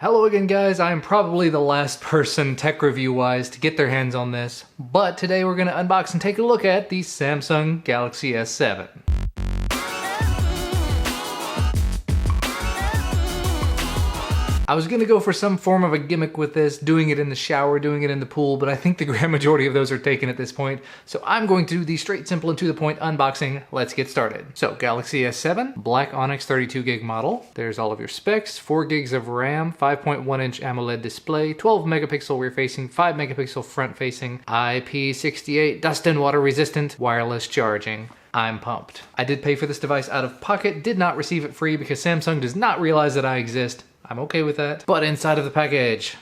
Hello again, guys. I'm probably the last person tech review wise to get their hands on this, but today we're going to unbox and take a look at the Samsung Galaxy S7. I was going to go for some form of a gimmick with this, doing it in the shower, doing it in the pool, but I think the grand majority of those are taken at this point, so I'm going to do the straight, simple, and to the point unboxing. Let's get started. So, Galaxy S7, black Onyx 32 gig model. There's all of your specs, 4 gigs of RAM, 5.1 inch AMOLED display, 12 megapixel rear facing, 5 megapixel front facing, IP68 dust and water resistant, wireless charging. I'm pumped. I did pay for this device out of pocket, did not receive it free because Samsung does not realize that I exist. I'm okay with that. But inside of the package,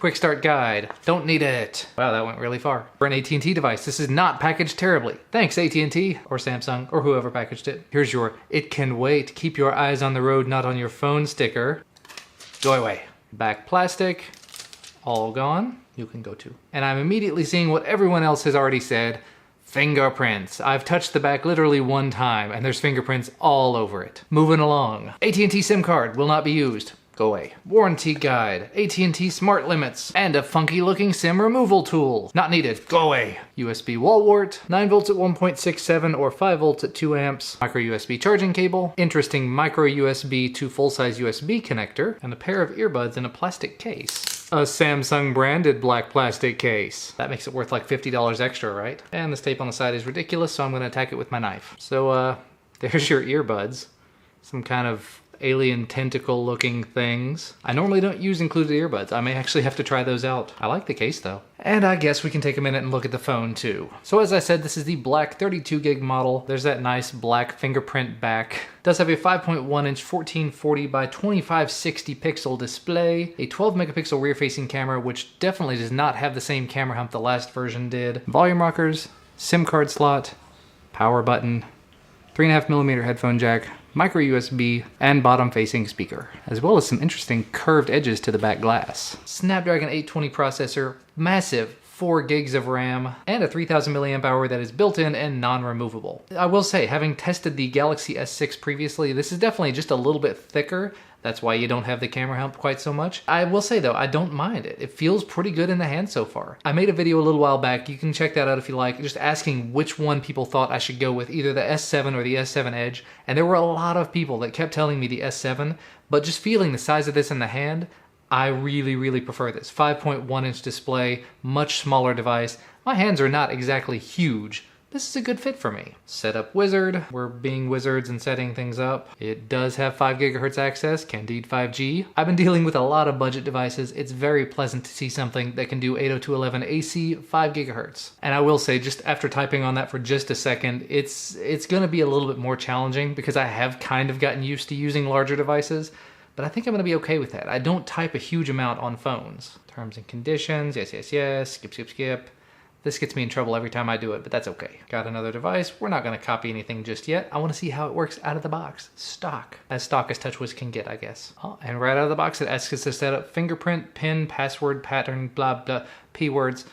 quick start guide. Don't need it. Wow, that went really far. For an at&t device, this is not packaged terribly. Thanks, at&t, or Samsung, or whoever packaged it. Here's your "it can wait, keep your eyes on the road, not on your phone" sticker. Go away. Back plastic, all gone. You can go too. And I'm immediately seeing what everyone else has already said. Fingerprints. I've touched the back literally one time and there's fingerprints all over it. Moving along. at&t SIM card will not be used. Go away. Warranty guide, at&t smart limits, and a funky looking SIM removal tool. Not needed. Go away. USB wall wart, 9 volts at 1.67 or 5 volts at 2 amps, micro USB charging cable, interesting micro USB to full-size USB connector, and a pair of earbuds in a plastic case. A Samsung branded black plastic case. That makes it worth like $50 extra, right? And this tape on the side is ridiculous, so I'm gonna attack it with my knife. So there's your earbuds. Some kind of alien tentacle looking things. I normally don't use included earbuds. I may actually have to try those out. I like the case though. And I guess we can take a minute and look at the phone too. So as I said, this is the black 32 gig model. There's that nice black fingerprint back. It does have a 5.1 inch 1440 by 2560 pixel display, a 12 megapixel rear facing camera, which definitely does not have the same camera hump the last version did. Volume rockers, SIM card slot, power button, 3.5mm headphone jack, micro USB, and bottom-facing speaker, as well as some interesting curved edges to the back glass. Snapdragon 820 processor, massive 4 gigs of RAM, and a 3000 milliamp hour that is built-in and non-removable. I will say, having tested the Galaxy S6 previously, this is definitely just a little bit thicker. That's why you don't have the camera hump quite so much. I will say though, I don't mind it. It feels pretty good in the hand so far. I made a video a little while back, you can check that out if you like, just asking which one people thought I should go with, either the S7 or the S7 Edge, and there were a lot of people that kept telling me the S7, but just feeling the size of this in the hand, I really prefer this. 5.1 inch display, much smaller device. My hands are not exactly huge. This is a good fit for me. Setup wizard. We're being wizards and setting things up. It does have 5 gigahertz access, Candide 5G. I've been dealing with a lot of budget devices. It's very pleasant to see something that can do 802.11 AC, 5 gigahertz. And I will say, just after typing on that for just a second, it's gonna be a little bit more challenging because I have kind of gotten used to using larger devices, but I think I'm gonna be okay with that. I don't type a huge amount on phones. Terms and conditions, yes, skip. This gets me in trouble every time I do it, but that's okay. Got another device. We're not gonna copy anything just yet. I wanna see how it works out of the box. Stock as TouchWiz can get, I guess. Oh, and right out of the box, it asks us to set up fingerprint, pin, password, pattern, blah, blah, P words.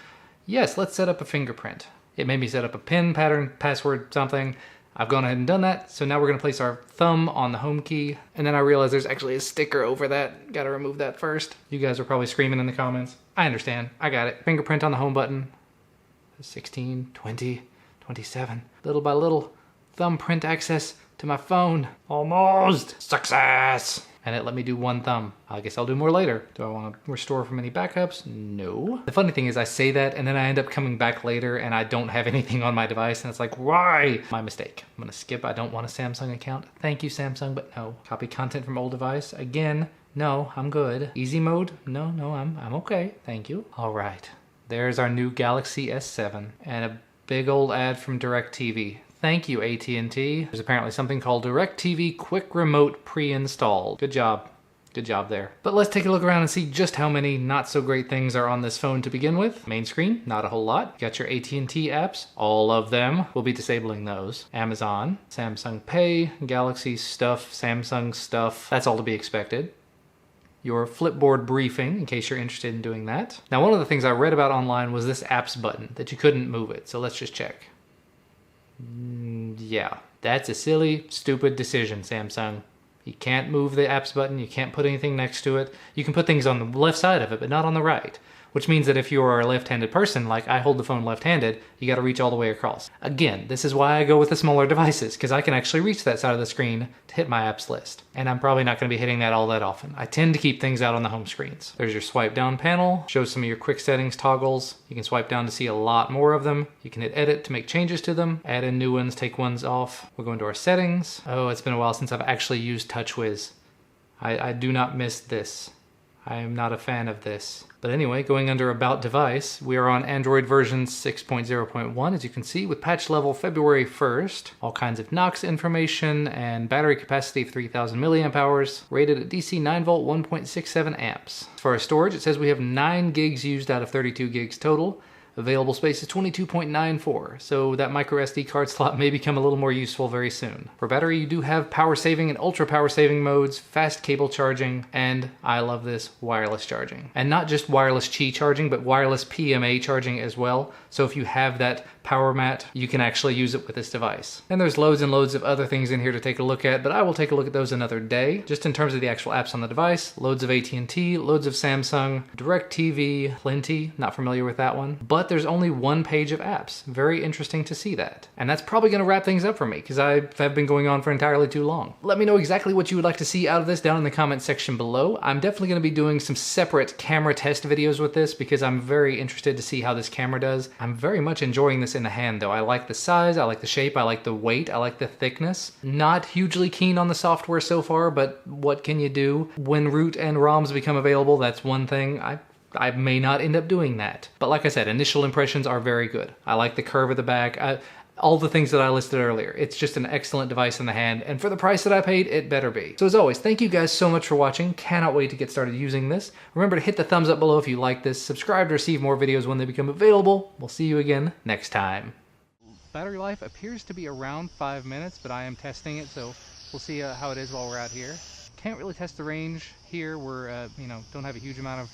Yes, let's set up a fingerprint. It made me set up a pin, pattern, password, something. I've gone ahead and done that. So now we're gonna place our thumb on the home key. And then I realized there's actually a sticker over that. Gotta remove that first. You guys are probably screaming in the comments. I understand, I got it. Fingerprint on the home button. 16, 20, 27. Little by little, thumbprint access to my phone. Almost. Success. And it let me do one thumb. I guess I'll do more later. Do I want to restore from any backups? No. The funny thing is I say that and then I end up coming back later and I don't have anything on my device and it's like, why? My mistake. I'm gonna skip. I don't want a Samsung account. Thank you, Samsung, but no. Copy content from old device. Again, no, I'm good. Easy mode? No, I'm okay. Thank you. All right. There's our new Galaxy S7 and a big old ad from DirecTV. Thank you, at&t. There's apparently something called DirecTV Quick Remote pre-installed. Good job. Good job there. But let's take a look around and see just how many not so great things are on this phone to begin with. Main screen, not a whole lot. Got your at&t apps, all of them. We'll be disabling those. Amazon, Samsung Pay, Galaxy stuff, Samsung stuff. That's all to be expected. Your Flipboard briefing, in case you're interested in doing that. Now, one of the things I read about online was this apps button, that you couldn't move it. So let's just check. Yeah, that's a silly, stupid decision, Samsung. You can't move the apps button, you can't put anything next to it. You can put things on the left side of it, but not on the right. Which means that if you are a left-handed person, like I hold the phone left-handed, you gotta reach all the way across. Again, this is why I go with the smaller devices, because I can actually reach that side of the screen to hit my apps list. And I'm probably not gonna be hitting that all that often. I tend to keep things out on the home screens. There's your swipe down panel, shows some of your quick settings toggles. You can swipe down to see a lot more of them. You can hit edit to make changes to them, add in new ones, take ones off. We'll go into our settings. Oh, it's been a while since I've actually used TouchWiz. I do not miss this. I am not a fan of this. But anyway, going under About Device, we are on Android version 6.0.1, as you can see, with patch level February 1st. All kinds of Knox information and battery capacity of 3,000 milliamp hours, rated at DC 9 volt 1.67 amps. As far as storage, it says we have 9 gigs used out of 32 gigs total. Available space is 22.94, so that micro SD card slot may become a little more useful very soon. For battery, you do have power saving and ultra power saving modes, fast cable charging, and I love this, wireless charging. And not just wireless Qi charging, but wireless PMA charging as well. So if you have that power mat, you can actually use it with this device. And there's loads and loads of other things in here to take a look at, but I will take a look at those another day. Just in terms of the actual apps on the device, loads of at&t, loads of Samsung, DirecTV, plenty, not familiar with that one. But there's only one page of apps. Very interesting to see that. And that's probably gonna wrap things up for me, because I have been going on for entirely too long. Let me know exactly what you would like to see out of this down in the comment section below. I'm definitely gonna be doing some separate camera test videos with this, because I'm very interested to see how this camera does. I'm very much enjoying this in the hand though. I like the size, I like the shape, I like the weight, I like the thickness. Not hugely keen on the software so far, but what can you do? When root and ROMs become available, that's one thing. I may not end up doing that. But like I said, initial impressions are very good. I like the curve of the back. All the things that I listed earlier. It's just an excellent device in the hand, and for the price that I paid, it better be. So as always, thank you guys so much for watching. Cannot wait to get started using this. Remember to hit the thumbs up below if you like this, subscribe to receive more videos when they become available. We'll see you again next time. Battery life appears to be around 5 minutes, but I am testing it, so we'll see how it is while we're out here. Can't really test the range here. We're, don't have a huge amount of